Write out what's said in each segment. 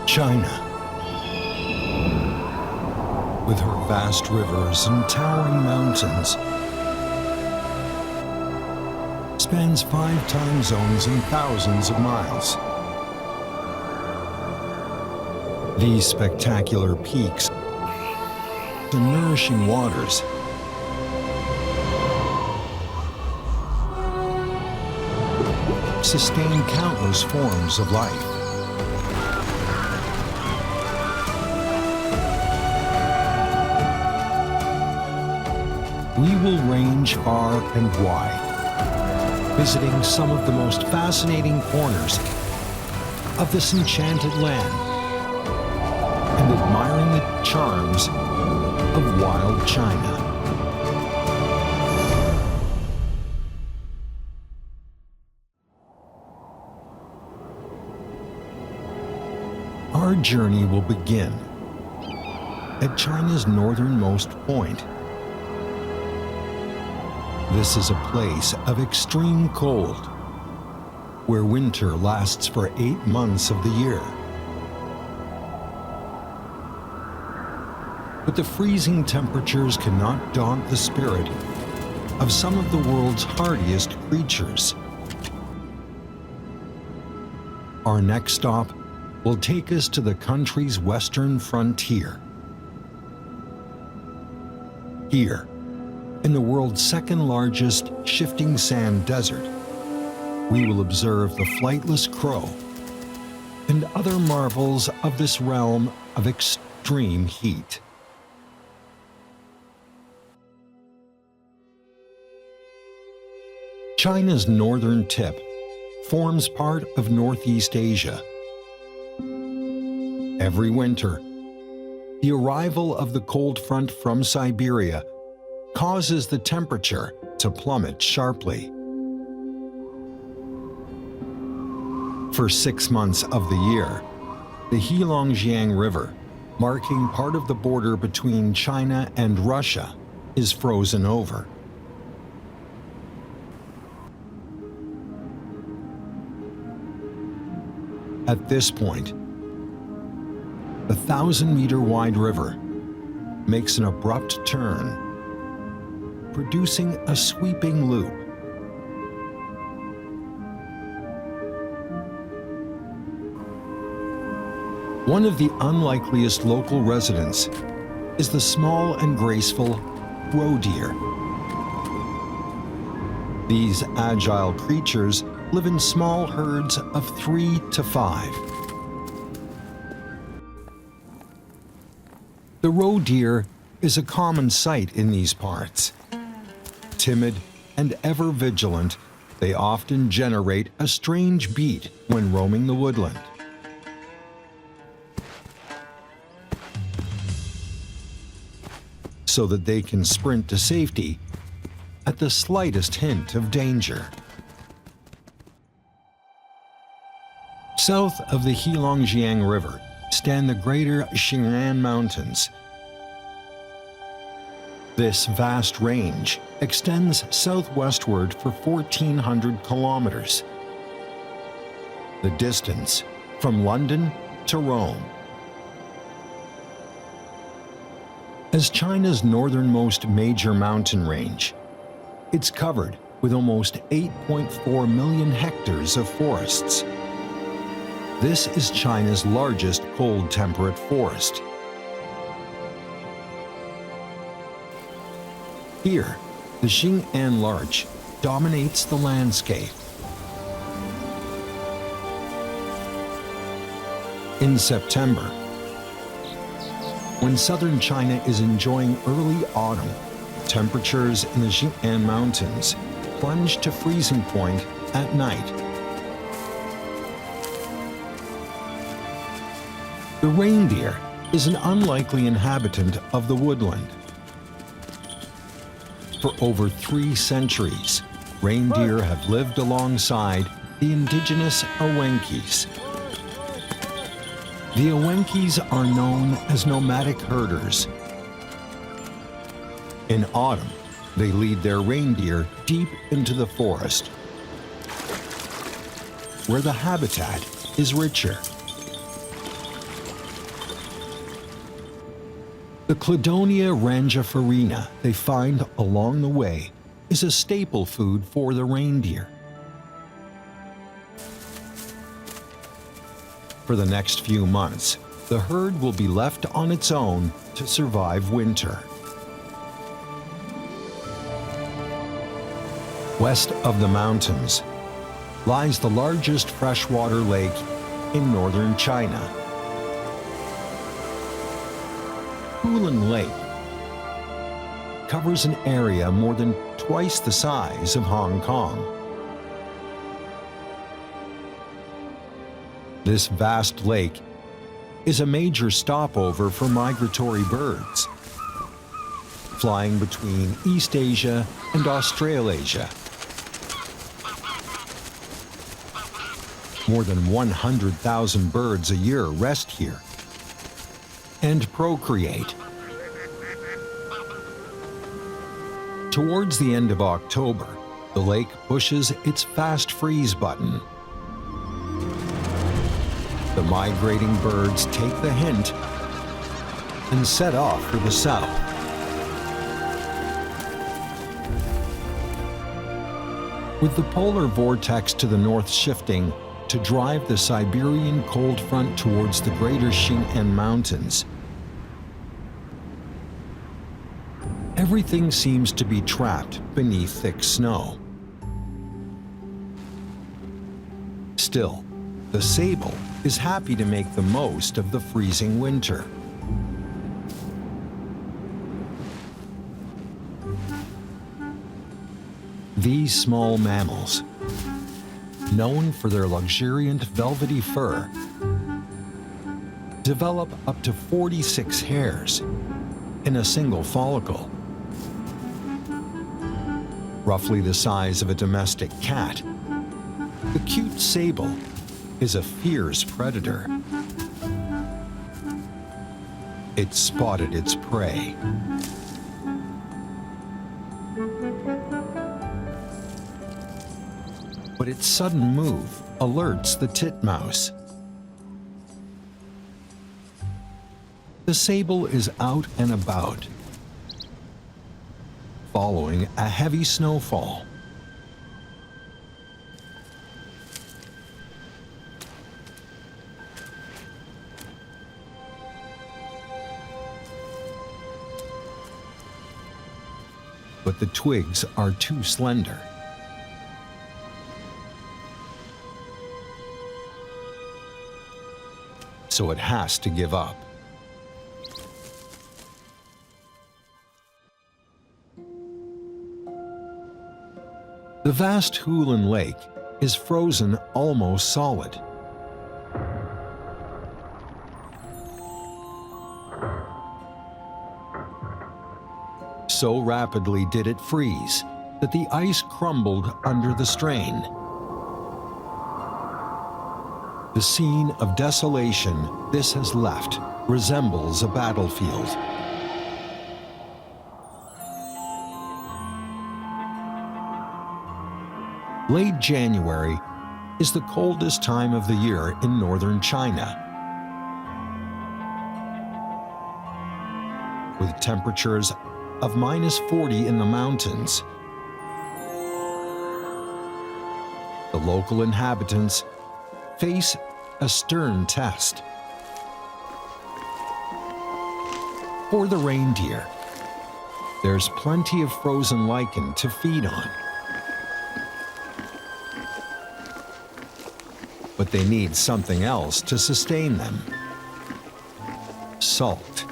China, with her vast rivers and towering mountains, spans 5 time zones and thousands of miles. These spectacular peaks and nourishing waters sustain countless forms of life. We will range far and wide, visiting some of the most fascinating corners of this enchanted land and admiring the charms of wild China. Our journey will begin at China's northernmost point. This is a place of extreme cold, where winter lasts for 8 months of the year. But the freezing temperatures cannot daunt the spirit of some of the world's hardiest creatures. Our next stop will take us to the country's western frontier. Here, in the world's second-largest shifting sand desert, we will observe the flightless crow and other marvels of this realm of extreme heat. China's northern tip forms part of Northeast Asia. Every winter, the arrival of the cold front from Siberia causes the temperature to plummet sharply. For 6 months of the year, the Heilongjiang River, marking part of the border between China and Russia, is frozen over. At this point, the 1,000-meter-wide river makes an abrupt turn, producing a sweeping loop. One of the unlikeliest local residents is the small and graceful roe deer. These agile creatures live in small herds of 3 to 5. The roe deer is a common sight in these parts. Timid and ever vigilant, they often generate a strange beat when roaming the woodland. So that they can sprint to safety at the slightest hint of danger. South of the Heilongjiang River stand the greater Xing'an Mountains. This vast range extends southwestward for 1,400 kilometers, the distance from London to Rome. As China's northernmost major mountain range, it's covered with almost 8.4 million hectares of forests. This is China's largest cold temperate forest. Here, the Xing'an larch dominates the landscape. In September, when southern China is enjoying early autumn, temperatures in the Xing'an Mountains plunge to freezing point at night. The reindeer is an unlikely inhabitant of the woodland. For over 3 centuries, reindeer have lived alongside the indigenous Awenkis. The Awenkis are known as nomadic herders. In autumn, they lead their reindeer deep into the forest, where the habitat is richer. The Cladonia rangiferina they find along the way is a staple food for the reindeer. For the next few months, the herd will be left on its own to survive winter. West of the mountains lies the largest freshwater lake in northern China. Hulun Lake covers an area more than twice the size of Hong Kong. This vast lake is a major stopover for migratory birds, flying between East Asia and Australasia. More than 100,000 birds a year rest here and procreate. Towards the end of October, the lake pushes its fast freeze button. The migrating birds take the hint and set off for the south. With the polar vortex to the north shifting to drive the Siberian cold front towards the greater Xing'an Mountains, everything seems to be trapped beneath thick snow. Still, the sable is happy to make the most of the freezing winter. These small mammals, known for their luxuriant velvety fur, develop up to 46 hairs in a single follicle. Roughly the size of a domestic cat, the cute sable is a fierce predator. It spotted its prey. But its sudden move alerts the titmouse. The sable is out and about, following a heavy snowfall. But the twigs are too slender. So it has to give up. The vast Hulun Lake is frozen almost solid. So rapidly did it freeze that the ice crumbled under the strain. The scene of desolation this has left resembles a battlefield. Late January is the coldest time of the year in northern China, with temperatures of -40 in the mountains. The local inhabitants face a stern test. For the reindeer, there's plenty of frozen lichen to feed on. But they need something else to sustain them: salt.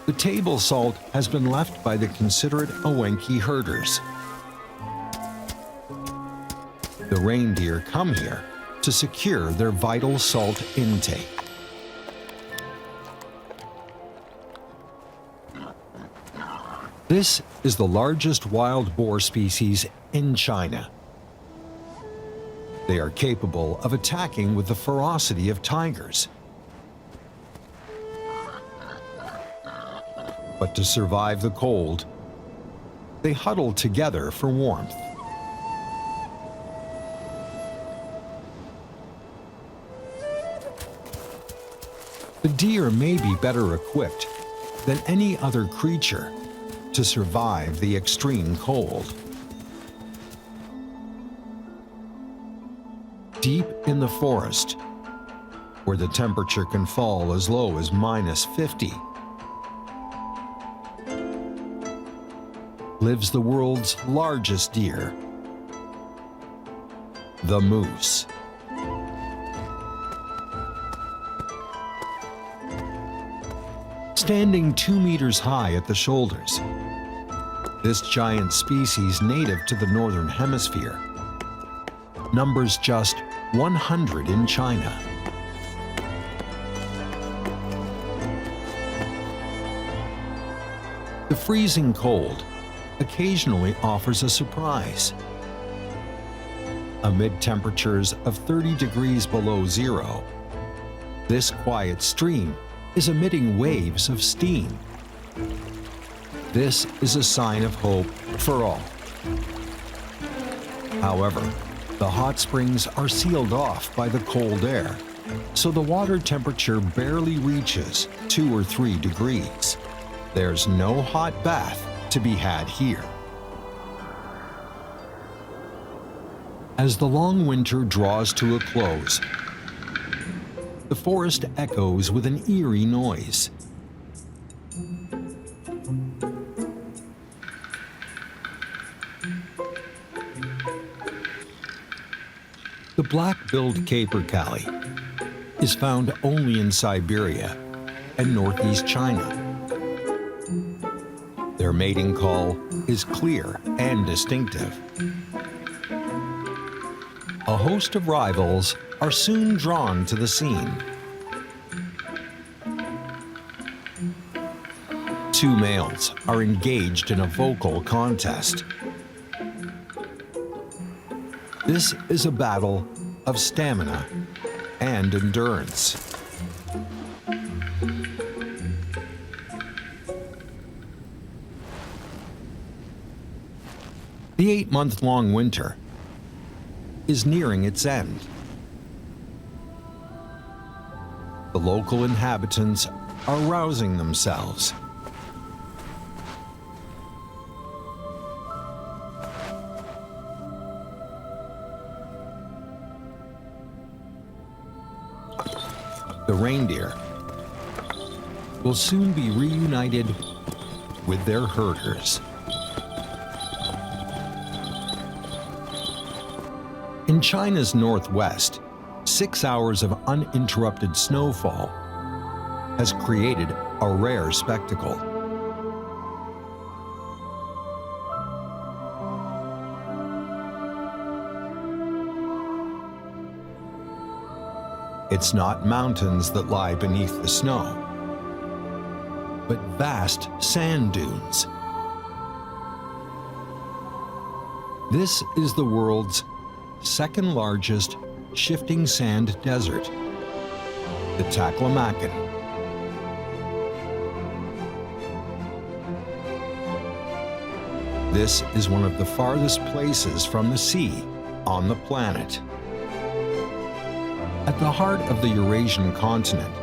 The table salt has been left by the considerate Owenki herders. The reindeer come here to secure their vital salt intake. This is the largest wild boar species in China. They are capable of attacking with the ferocity of tigers. But to survive the cold, they huddle together for warmth. The deer may be better equipped than any other creature to survive the extreme cold. Deep in the forest, where the temperature can fall as low as -50, lives the world's largest deer, the moose. Standing 2 meters high at the shoulders, this giant species native to the northern hemisphere numbers just 100 in China. The freezing cold occasionally offers a surprise. Amid temperatures of 30 degrees below zero, this quiet stream is emitting waves of steam. This is a sign of hope for all. However, the hot springs are sealed off by the cold air, so the water temperature barely reaches 2 or 3 degrees. There's no hot bath to be had here. As the long winter draws to a close, the forest echoes with an eerie noise. The black-billed capercaillie is found only in Siberia and northeast China. Their mating call is clear and distinctive. A host of rivals are soon drawn to the scene. Two males are engaged in a vocal contest. This is a battle of stamina and endurance. The 8-month-long winter is nearing its end. The local inhabitants are rousing themselves. The reindeer will soon be reunited with their herders. In China's northwest, 6 hours of uninterrupted snowfall has created a rare spectacle. It's not mountains that lie beneath the snow, but vast sand dunes. This is the world's second largest shifting sand desert, the Taklamakan. This is one of the farthest places from the sea on the planet. At the heart of the Eurasian continent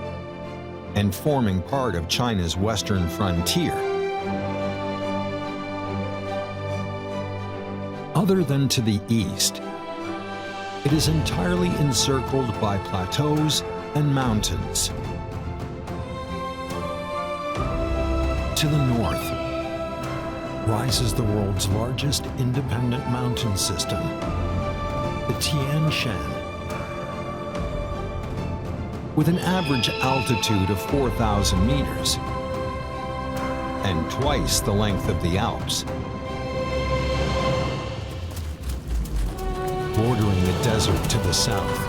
and forming part of China's western frontier. Other than to the east, it is entirely encircled by plateaus and mountains. To the north rises the world's largest independent mountain system, the Tian Shan. With an average altitude of 4,000 meters and twice the length of the Alps. Bordering the desert to the south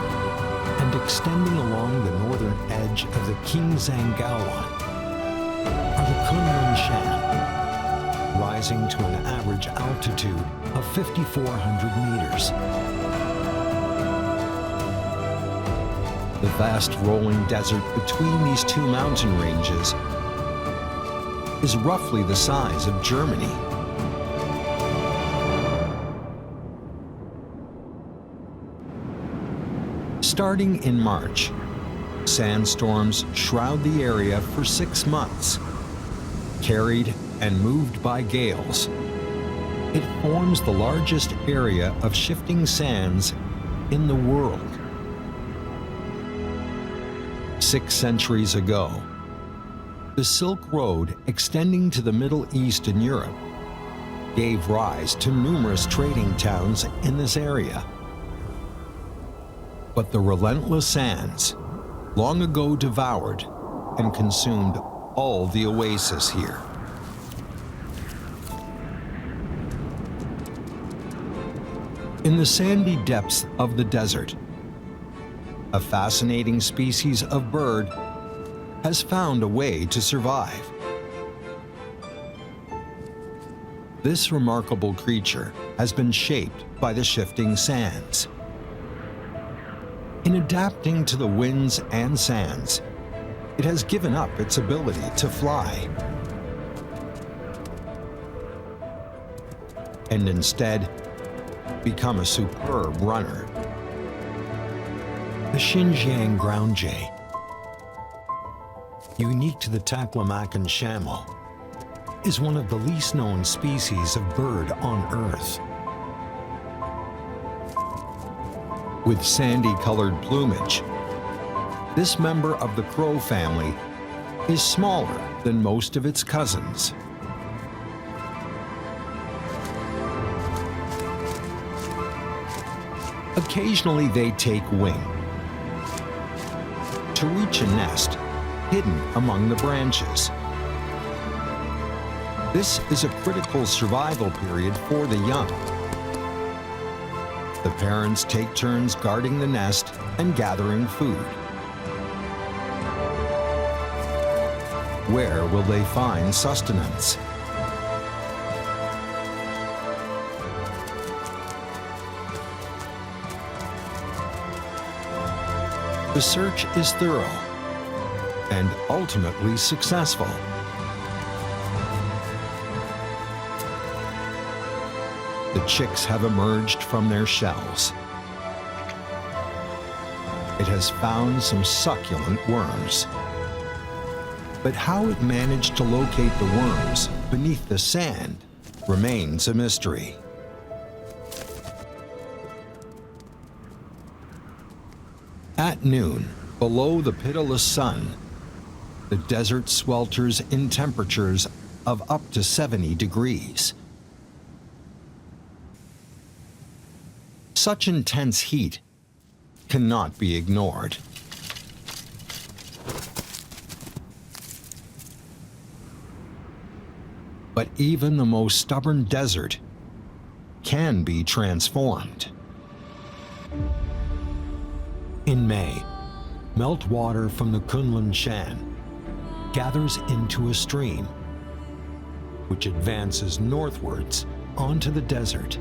and extending along the northern edge of the Qingzhanggaoan are the Kunlun Shan, rising to an average altitude of 5,400 meters. The vast rolling desert between these two mountain ranges is roughly the size of Germany. Starting in March, Sandstorms shroud the area for 6 months. Carried and moved by gales, it forms the largest area of shifting sands in the world. 6 centuries ago, the Silk Road extending to the Middle East and Europe gave rise to numerous trading towns in this area. But the relentless sands long ago devoured and consumed all the oasis here. In the sandy depths of the desert, a fascinating species of bird has found a way to survive. This remarkable creature has been shaped by the shifting sands. In adapting to the winds and sands, it has given up its ability to fly and instead become a superb runner. The Xinjiang ground jay, unique to the Taklamakan chamois, is one of the least known species of bird on Earth. With sandy-colored plumage, this member of the crow family is smaller than most of its cousins. Occasionally they take wing to reach a nest hidden among the branches. This is a critical survival period for the young. The parents take turns guarding the nest and gathering food. Where will they find sustenance? The search is thorough and ultimately successful. The chicks have emerged from their shells. It has found some succulent worms. But how it managed to locate the worms beneath the sand remains a mystery. At noon, below the pitiless sun, the desert swelters in temperatures of up to 70 degrees. Such intense heat cannot be ignored. But even the most stubborn desert can be transformed. In May, meltwater from the Kunlun Shan gathers into a stream, which advances northwards onto the desert.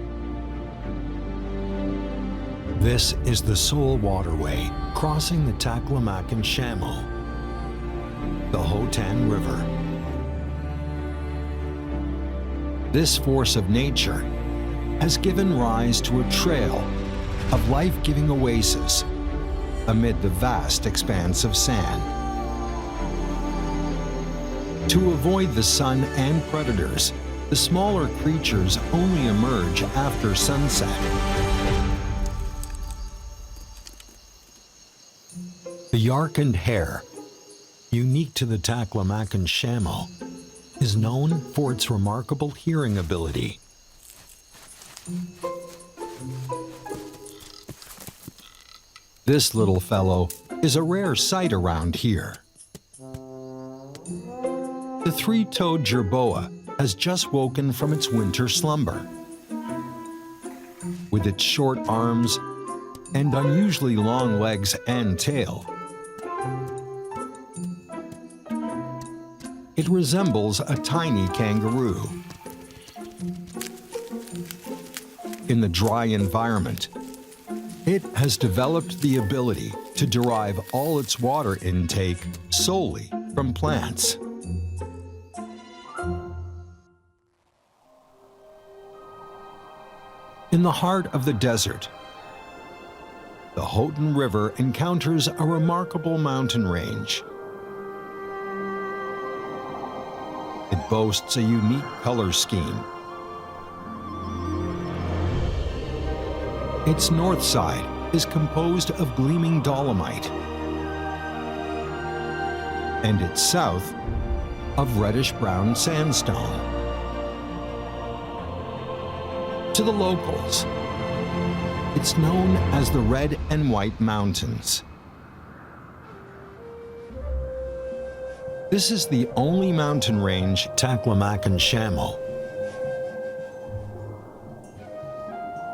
This is the sole waterway crossing the Taklamakan chamois, the Hotan River. This force of nature has given rise to a trail of life-giving oases amid the vast expanse of sand. To avoid the sun and predators, the smaller creatures only emerge after sunset. The yarkand hare, unique to the Taklamakan chamois, is known for its remarkable hearing ability. This little fellow is a rare sight around here. The three-toed jerboa has just woken from its winter slumber. With its short arms and unusually long legs and tail, it resembles a tiny kangaroo. In the dry environment, it has developed the ability to derive all its water intake solely from plants. In the heart of the desert, the Houghton River encounters a remarkable mountain range. It boasts a unique color scheme. Its north side is composed of gleaming dolomite, and its south of reddish-brown sandstone. To the locals, it's known as the Red and White Mountains. This is the only mountain range, Taklamakan-Shamo,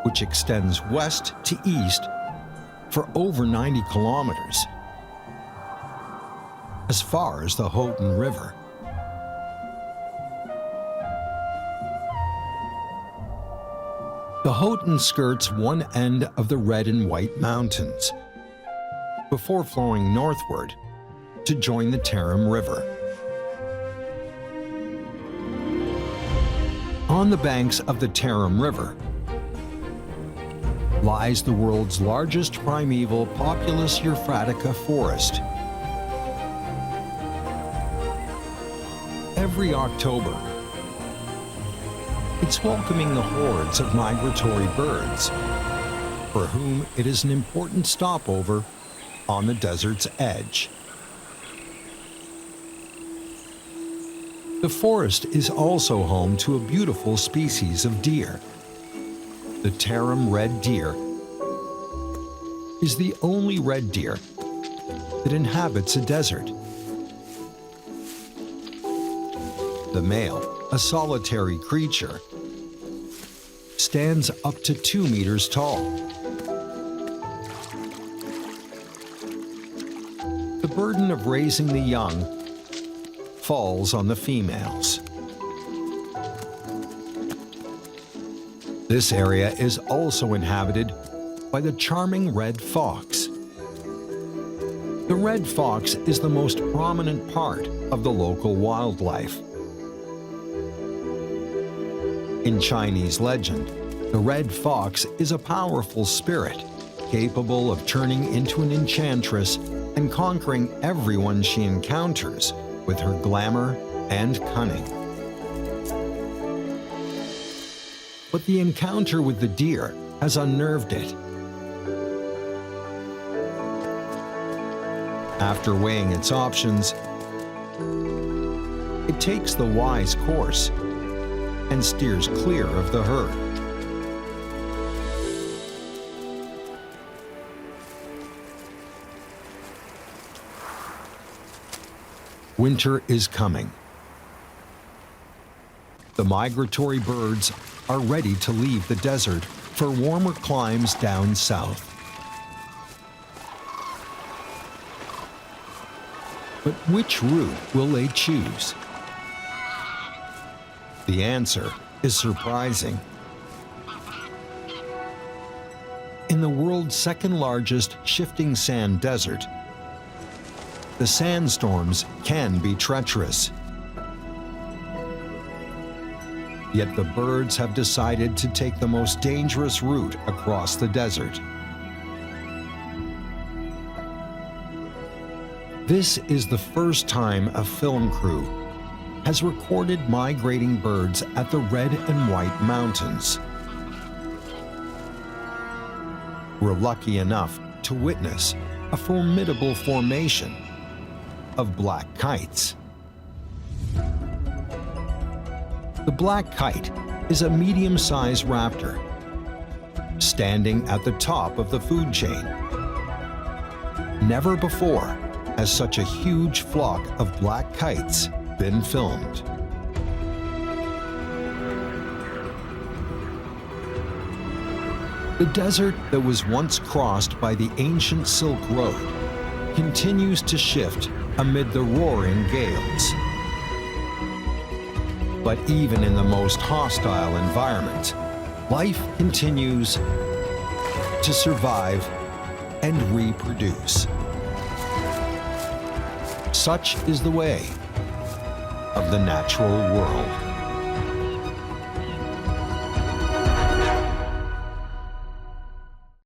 which extends west to east for over 90 kilometers, as far as the Houghton River. The Houghton skirts one end of the Red and White Mountains before flowing northward to join the Tarim River. On the banks of the Tarim River lies the world's largest primeval Populus euphratica forest. Every October, it's welcoming the hordes of migratory birds, for whom it is an important stopover on the desert's edge. The forest is also home to a beautiful species of deer. The Tarim red deer is the only red deer that inhabits a desert. The male, a solitary creature, stands up to 2 meters tall. The burden of raising the young falls on the females. This area is also inhabited by the charming red fox. The red fox is the most prominent part of the local wildlife. In Chinese legend, the red fox is a powerful spirit, capable of turning into an enchantress and conquering everyone she encounters with her glamour and cunning. But the encounter with the deer has unnerved it. After weighing its options, it takes the wise course and steers clear of the herd. Winter is coming. The migratory birds are ready to leave the desert for warmer climes down south. But which route will they choose? The answer is surprising. In the world's second-largest shifting sand desert, the sandstorms can be treacherous. Yet the birds have decided to take the most dangerous route across the desert. This is the first time a film crew has recorded migrating birds at the Red and White Mountains. We're lucky enough to witness a formidable formation of black kites. The black kite is a medium-sized raptor, standing at the top of the food chain. Never before has such a huge flock of black kites been filmed. The desert that was once crossed by the ancient Silk Road continues to shift amid the roaring gales. But even in the most hostile environment, life continues to survive and reproduce. Such is the way of the natural world.